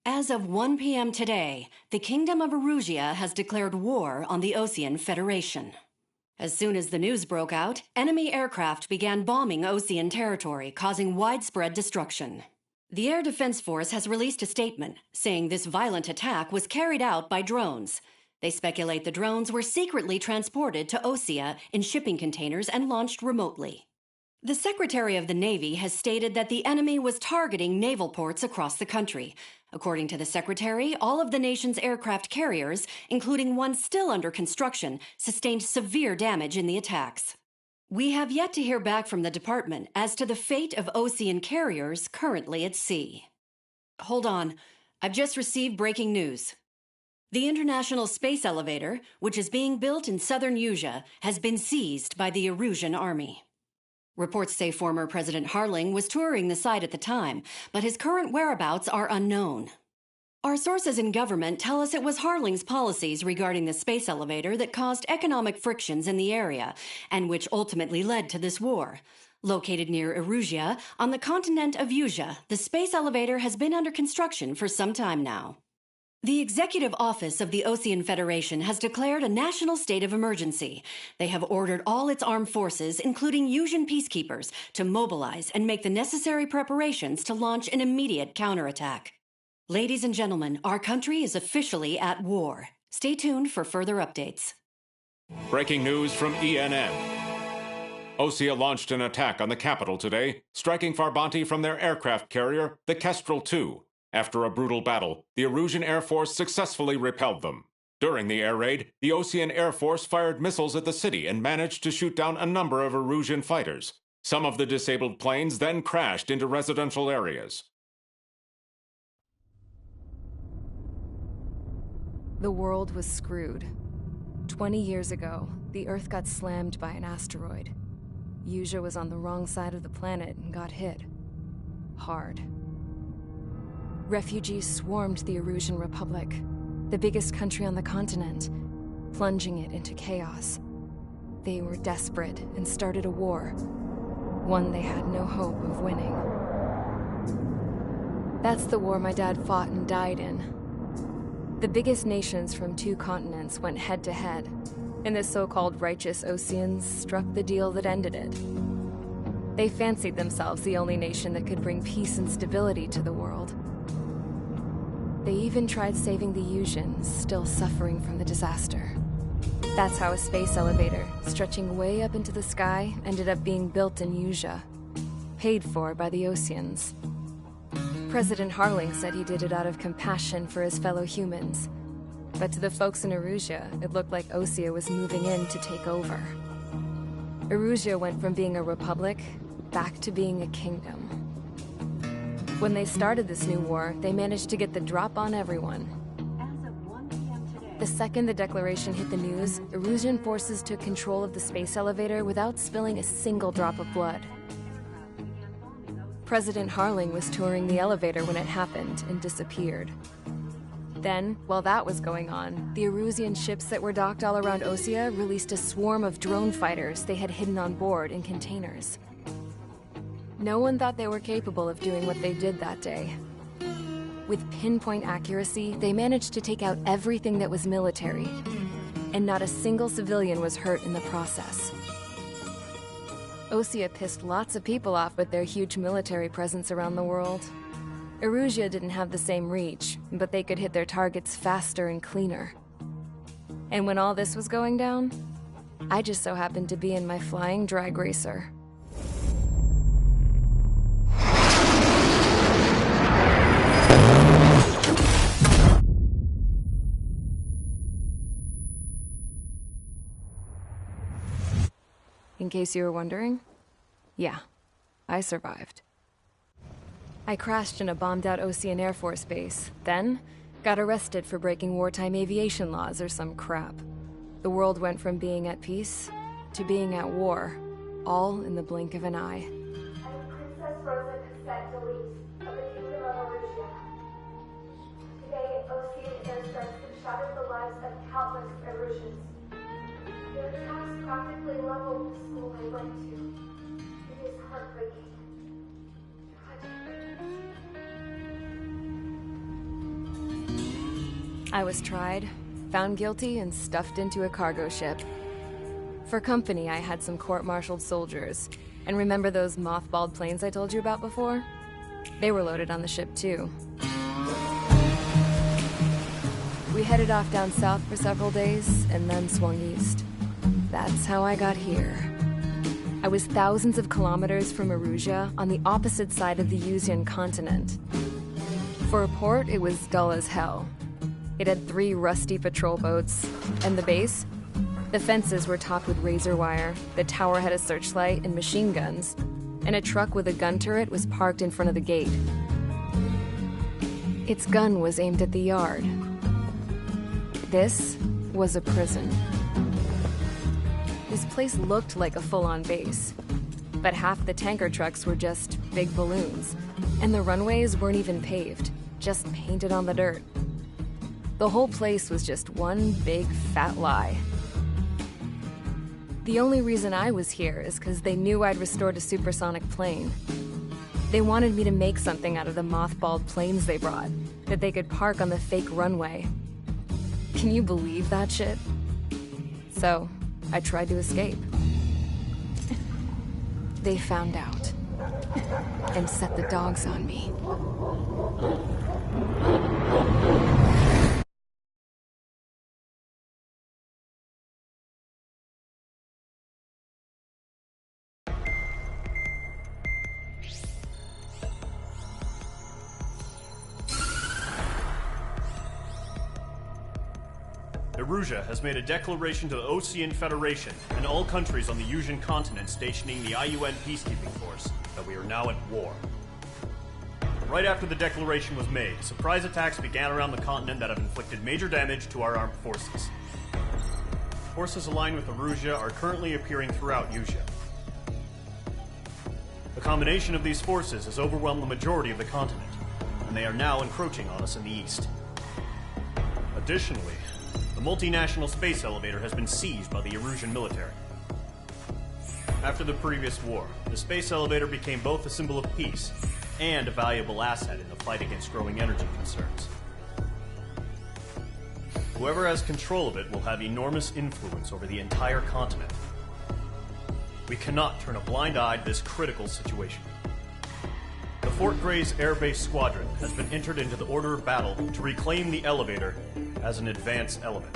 As of 1 p.m. today, the Kingdom of Erusia has declared war on the Osean Federation. As soon as the news broke out, enemy aircraft began bombing Osean territory, causing widespread destruction. The Air Defense Force has released a statement saying this violent attack was carried out by drones. They speculate the drones were secretly transported to Osea in shipping containers and launched remotely. The Secretary of the Navy has stated that the enemy was targeting naval ports across the country. According to the Secretary, all of the nation's aircraft carriers, including one still under construction, sustained severe damage in the attacks. We have yet to hear back from the department as to the fate of Osean carriers currently at sea. Hold on. I've just received breaking news. The International Space Elevator, which is being built in southern Usea, has been seized by the Erusian Army. Reports say former President Harling was touring the site at the time, but his current whereabouts are unknown. Our sources in government tell us it was Harling's policies regarding the space elevator that caused economic frictions in the area, and which ultimately led to this war. Located near Erusia, on the continent of Usea, the space elevator has been under construction for some time now. The Executive Office of the Osean Federation has declared a national state of emergency. They have ordered all its armed forces, including Usean peacekeepers, to mobilize and make the necessary preparations to launch an immediate counterattack. Ladies and gentlemen, our country is officially at war. Stay tuned for further updates. Breaking news from ENN. Osea launched an attack on the capital today, striking Farbanti from their aircraft carrier, the Kestrel II. After a brutal battle, the Erusian Air Force successfully repelled them. During the air raid, the Osean Air Force fired missiles at the city and managed to shoot down a number of Erusian fighters. Some of the disabled planes then crashed into residential areas. The world was screwed. 20 years ago, the Earth got slammed by an asteroid. Usea was on the wrong side of the planet and got hit. Hard. Refugees swarmed the Erusian Republic, the biggest country on the continent, plunging it into chaos. They were desperate and started a war, one they had no hope of winning. That's the war my dad fought and died in. The biggest nations from 2 continents went head-to-head, and the so-called righteous Oseans struck the deal that ended it. They fancied themselves the only nation that could bring peace and stability to the world. They even tried saving the Useans, still suffering from the disaster. That's how a space elevator, stretching way up into the sky, ended up being built in Usea, paid for by the Oseans. President Harling said he did it out of compassion for his fellow humans. But to the folks in Erusia, it looked like Osea was moving in to take over. Erusia went from being a republic back to being a kingdom. When they started this new war, they managed to get the drop on everyone. As of 1 p.m. today, The second the declaration hit the news, Erusian forces took control of the space elevator without spilling a single drop of blood. President Harling was touring the elevator when it happened and disappeared. Then, while that was going on, the Erusian ships that were docked all around Osea released a swarm of drone fighters they had hidden on board in containers. No one thought they were capable of doing what they did that day. With pinpoint accuracy, they managed to take out everything that was military, and not a single civilian was hurt in the process. Osea pissed lots of people off with their huge military presence around the world. Erusia didn't have the same reach, but they could hit their targets faster and cleaner. And when all this was going down, I just so happened to be in my flying drag racer. In case you were wondering, yeah, I survived. I crashed in a bombed-out Osean Air Force base, then got arrested for breaking wartime aviation laws or some crap. The world went from being at peace to being at war, all in the blink of an eye. I am Princess Rosa Cassette Delete of the Kingdom of Erusia. Today, Osean airstrikes have shattered the lives of countless Erusians. Their attacks practically leveled the school I went to. It is heartbreaking. Tragic. I was tried, found guilty, and stuffed into a cargo ship. For company, I had some court-martialed soldiers. And remember those mothballed planes I told you about before? They were loaded on the ship, too. We headed off down south for several days, and then swung east. That's how I got here. I was thousands of kilometers from Erusia, on the opposite side of the Yuzian continent. For a port, it was dull as hell. It had 3 rusty patrol boats, and the base? The fences were topped with razor wire, the tower had a searchlight and machine guns, and a truck with a gun turret was parked in front of the gate. Its gun was aimed at the yard. This was a prison. This place looked like a full-on base, but half the tanker trucks were just big balloons, and the runways weren't even paved, just painted on the dirt. The whole place was just one big fat lie. The only reason I was here is because they knew I'd restored a supersonic plane. They wanted me to make something out of the mothballed planes they brought, that they could park on the fake runway. Can you believe that shit? So, I tried to escape. They found out, and set the dogs on me. Erusia has made a declaration to the Ocean Federation and all countries on the Yuzian continent stationing the IUN peacekeeping force that we are now at war. Right after the declaration was made, surprise attacks began around the continent that have inflicted major damage to our armed forces. Forces aligned with Erusia are currently appearing throughout Yusia. The combination of these forces has overwhelmed the majority of the continent, and they are now encroaching on us in the east. Additionally, the multinational space elevator has been seized by the Erusian military. After the previous war, the space elevator became both a symbol of peace and a valuable asset in the fight against growing energy concerns. Whoever has control of it will have enormous influence over the entire continent. We cannot turn a blind eye to this critical situation. The Fort Gray's Air Base Squadron has been entered into the order of battle to reclaim the elevator as an advance element.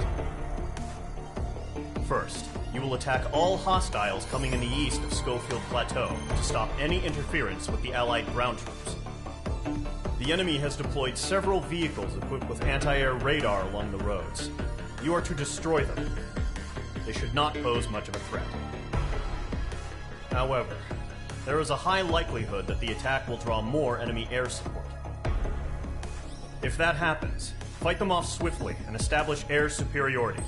First, you will attack all hostiles coming in the east of Schofield Plateau to stop any interference with the Allied ground troops. The enemy has deployed several vehicles equipped with anti-air radar along the roads. You are to destroy them. They should not pose much of a threat. However, there is a high likelihood that the attack will draw more enemy air support. If that happens, fight them off swiftly and establish air superiority.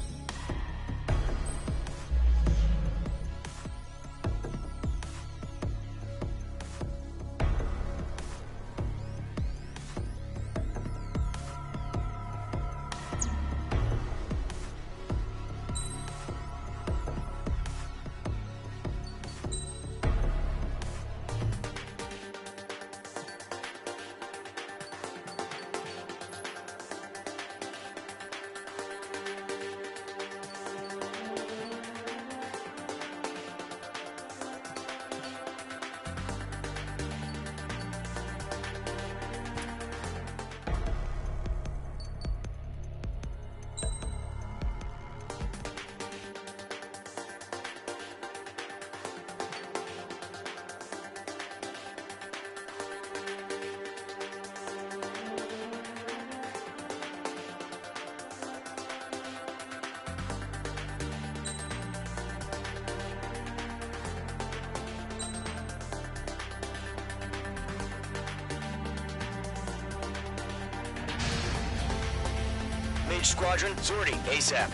Squadron, sorting ASAP.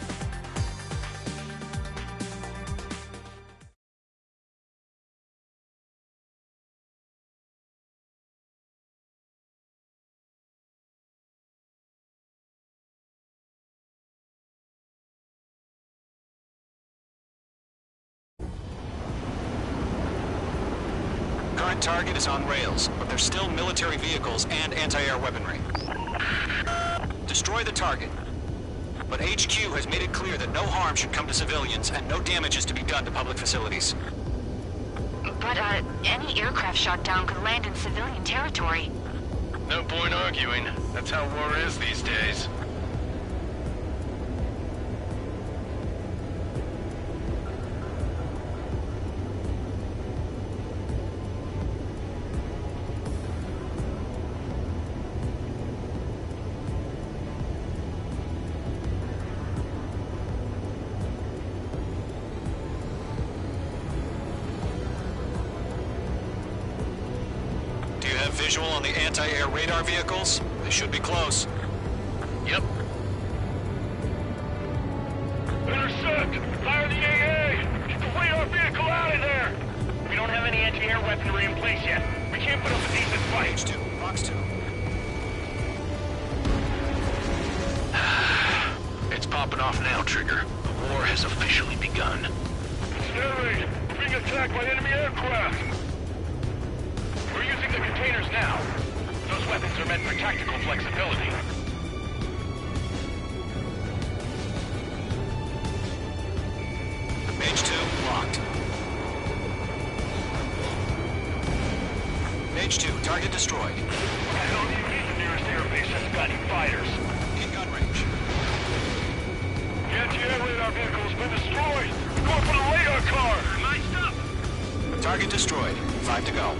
Current target is on rails, but there's still military vehicles and anti-air weaponry. Destroy the target. but HQ has made it clear that no harm should come to civilians and no damage is to be done to public facilities. But, any aircraft shot down could land in civilian territory. No point arguing. That's how war is these days. Visual on the anti-air radar vehicles? They should be close. Yep. Intercept! Fire the AA! Get the radar vehicle out of there! We don't have any anti-air weaponry in place yet. We can't put up a decent fight. H2, Box 2. It's popping off now, Trigger. The war has officially begun. Air raid! We're being attacked by enemy aircraft! We're using the containers now. Those weapons are meant for tactical flexibility. H2, locked. H2, target destroyed. I don't even need the nearest airbase that's got any fighters. In gun range. The anti-air radar vehicle has been destroyed! We're going for the radar car! My stuff! Target destroyed. 5 to go.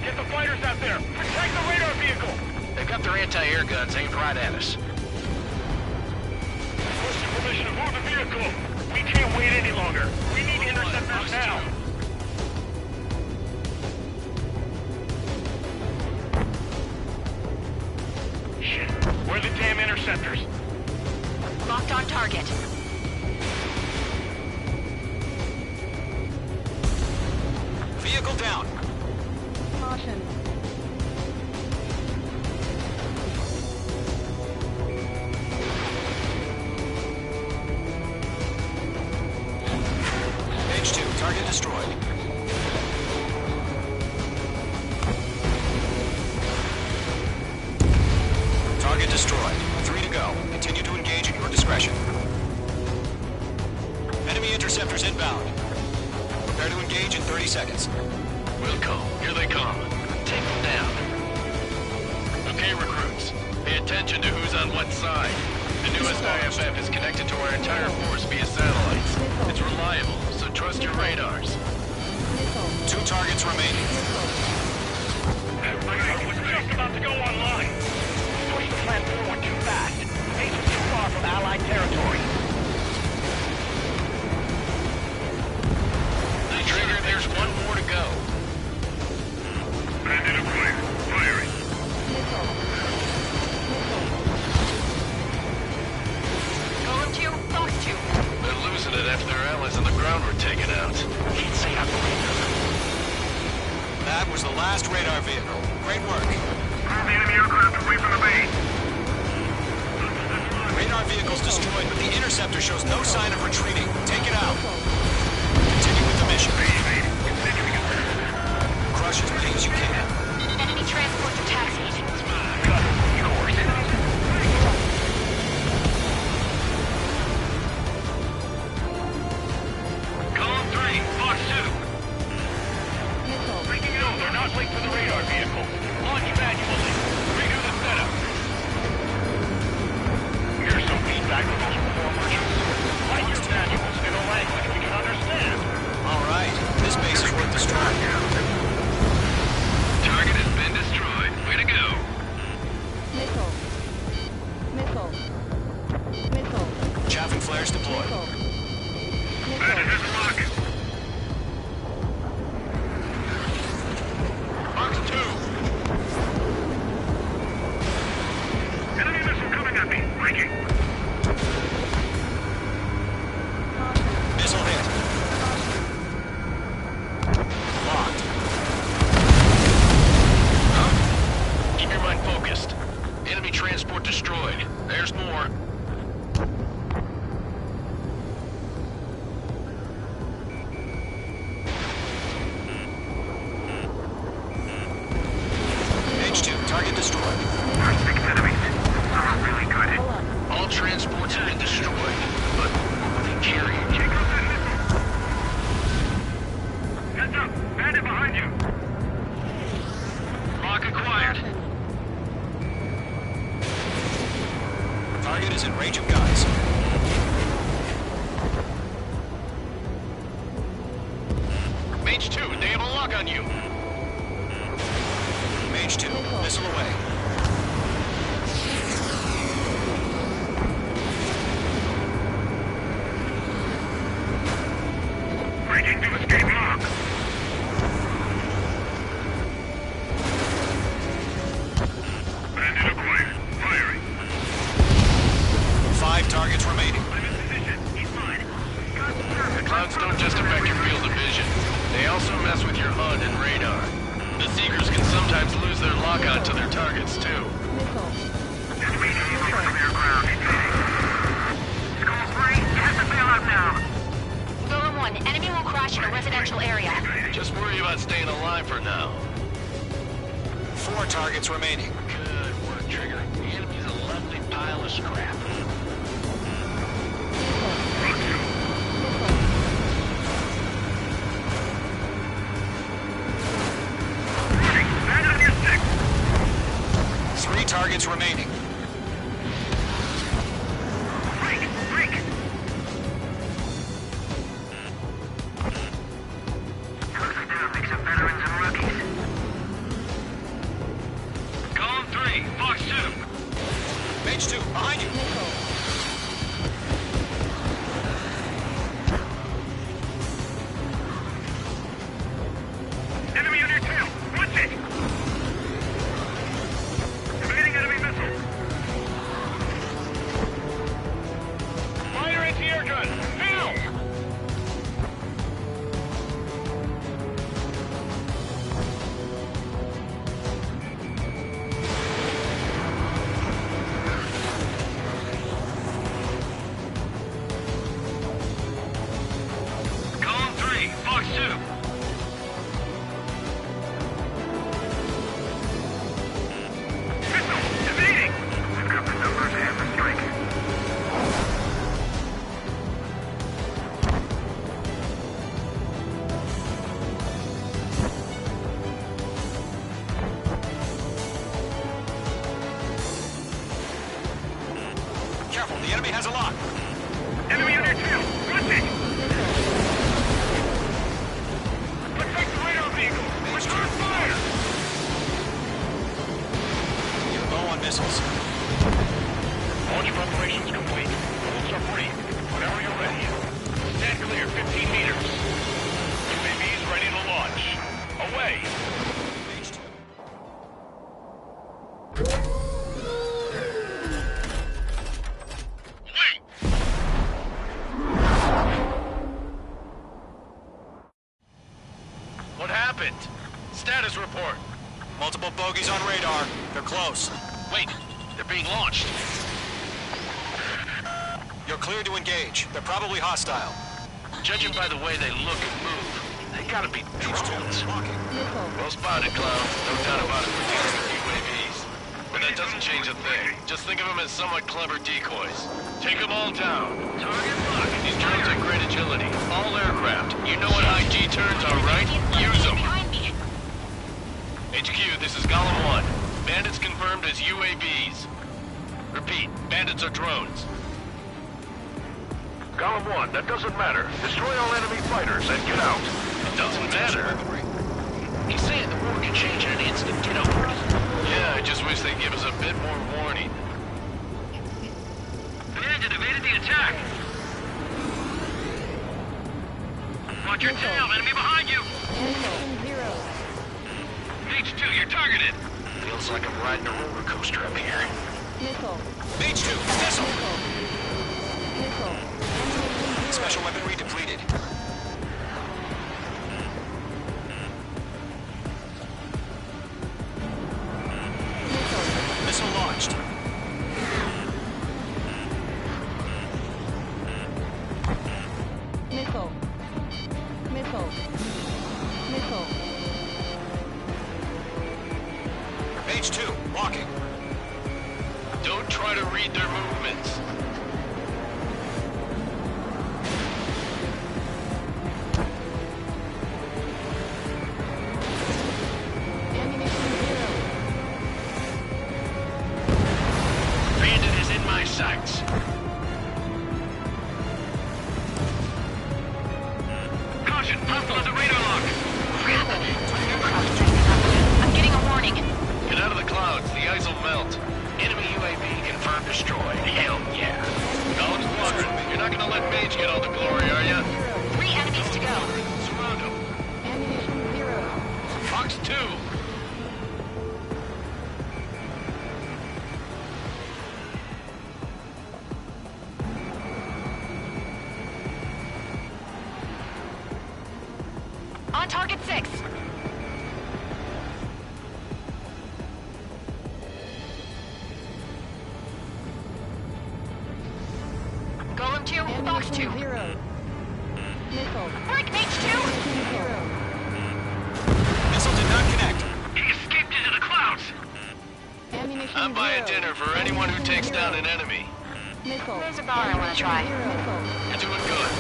Get the fighters out there! Protect the radar vehicle! They've got their anti-air guns aimed right at us. Requesting permission to move the vehicle! We can't wait any longer! We need interceptors now! Shit! Where are the damn interceptors? Locked on target. Vehicle down. Caution. H2, target destroyed. Target destroyed. 3 to go. Continue to engage at your discretion. Enemy interceptors inbound. Prepare to engage in 30 seconds. Wilco, here they come. Take them down. Okay, recruits. Pay attention to who's on what side. The newest IFF is connected to our entire force via satellites. It's reliable, so trust your radars. 2 targets remaining. Radar was just about to go online. Push the plan forward too fast. Base is too far from Allied territory. Trigger, there's one more to go. Bandit acquired. Firing. Going to, box 2. They're losing it after their allies on the ground were taken out. Can't say I believe them. That was the last radar vehicle. Great work. Move the enemy aircraft away from the base. Radar vehicle's destroyed, but the interceptor shows no sign of retreating. Take it out. Continue with the mission. Crush as many as you can. Enemy transports are taxied. Got it, of course. Column 3, Box 2. Breaking it over, they're not linked to the radar vehicle. Launch manually. Redo the setup. Here's some feedback from those performers. Write your manuals in a language we can understand. Mage 2, they have a lock on you. Mage 2, missile away. Breaking to escape lock. Bandit acquired. Firing. 5 targets remaining. I'm in position. He's mine. The clouds don't just affect your field of vision. They also mess with your HUD and radar. The Seekers can sometimes lose their lock-on to their targets, too. Enemy over from your ground. Skull 3, you have to bail out now. Golem 1, enemy will crash in a residential area. Just worry about staying alive for now. 4 targets remaining. Good work, Trigger. The enemy's a lovely pile of scrap. Stand on your 6. 3 targets remaining. Break. Closely down, mix of veterans and rookies. Column 3, Fox 2. Mage 2, behind you. Enemy on your tail. Watch it. Evading enemy missile. Fire anti-air gun. Now. Column 3, Fox 2. Missile! Evading! I've got the numbers and the strike. Careful, the enemy has a lock. Enemy on your tail! Watch it! Protect the radar vehicle! Return fire! You're low on missiles. Launch preparations complete. Rules are free. Whenever you're ready. Stand clear, 15 meters. UAVs ready to launch. Away! Mage 2. Wait! What happened? Status report. Multiple bogeys on radar. They're close. Wait, they're being launched. You're cleared to engage. They're probably hostile. Judging by the way they look and move, they gotta be Mage 2, drones. locking. Well spotted, Clown. No doubt about it for dealing with UAVs. But that doesn't change a thing. Just think of them as somewhat clever decoys. Take them all down. Target locked. These drones have great agility. All aircraft. You know what high G turns are, right? Use them. Behind me. HQ, this is Golem 1. Bandits confirmed as UAVs. Repeat, bandits are drones. Column 1, that doesn't matter. Destroy all enemy fighters and get out. It doesn't matter. Weaponry. He's saying the war can change in an instant. Get over it. Yeah, I just wish they'd give us a bit more warning. Bandit evaded the attack. Watch your tail, enemy behind you. H2, you're targeted. Feels like I'm riding a roller coaster up here. Mage 2, missile. Special weaponry depleted. Missile launched. Mage 2, locking. Don't try to read their movements. Bandit is in my sights. Caution, hostile at the radar lock. Aircraft drifting up. I'm getting a warning. Get out of the clouds. The ice will melt. Enemy UAV confirmed destroyed. Hell yeah. College Squadron, you're not gonna let Mage get all the glory, are ya? 3 enemies to go. Surround him. Ammunition 0. Fox 2. On target 6. Golem 2, Fox 2. Break Mage 2. Missile did not connect. He escaped into the clouds. I'm buying dinner for anyone who takes down an enemy. There's a bar I want to try. You're doing good.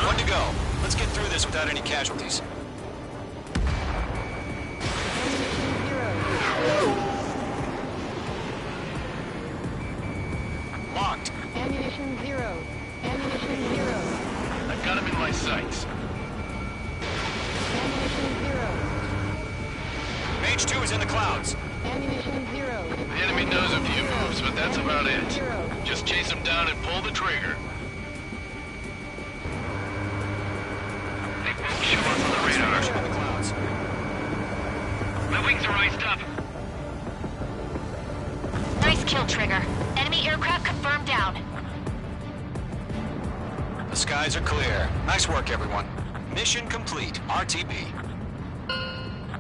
One to go. Let's get through this without any casualties. Locked. Ammunition 0. Ammunition 0. I've got him in my sights. Ammunition 0. Mage 2 is in the clouds. Ammunition 0. The enemy knows a few moves, but that's about it. Just chase him down and pull the trigger. They won't show us on the radar. In the clouds. My wings are iced up. Nice kill, Trigger. Enemy aircraft confirmed down. The skies are clear. Nice work, everyone. Mission complete. RTB.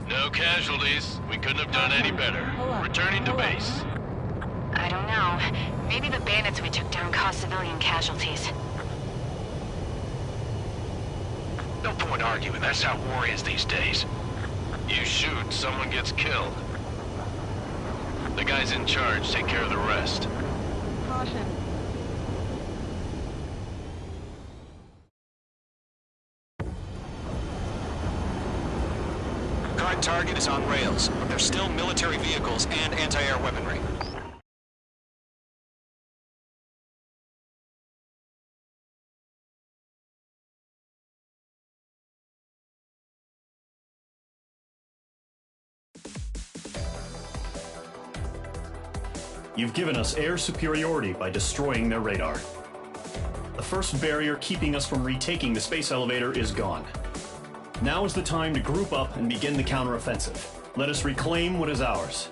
No casualties. We couldn't have done any better. Returning to base. I don't know. Maybe the bandits we took down caused civilian casualties. No point arguing. That's how war is these days. You shoot, someone gets killed. The guys in charge take care of the rest. Caution. Current target is on rails, but there's still military vehicles and anti-air weaponry. You've given us air superiority by destroying their radar. The first barrier keeping us from retaking the space elevator is gone. Now is the time to group up and begin the counteroffensive. Let us reclaim what is ours.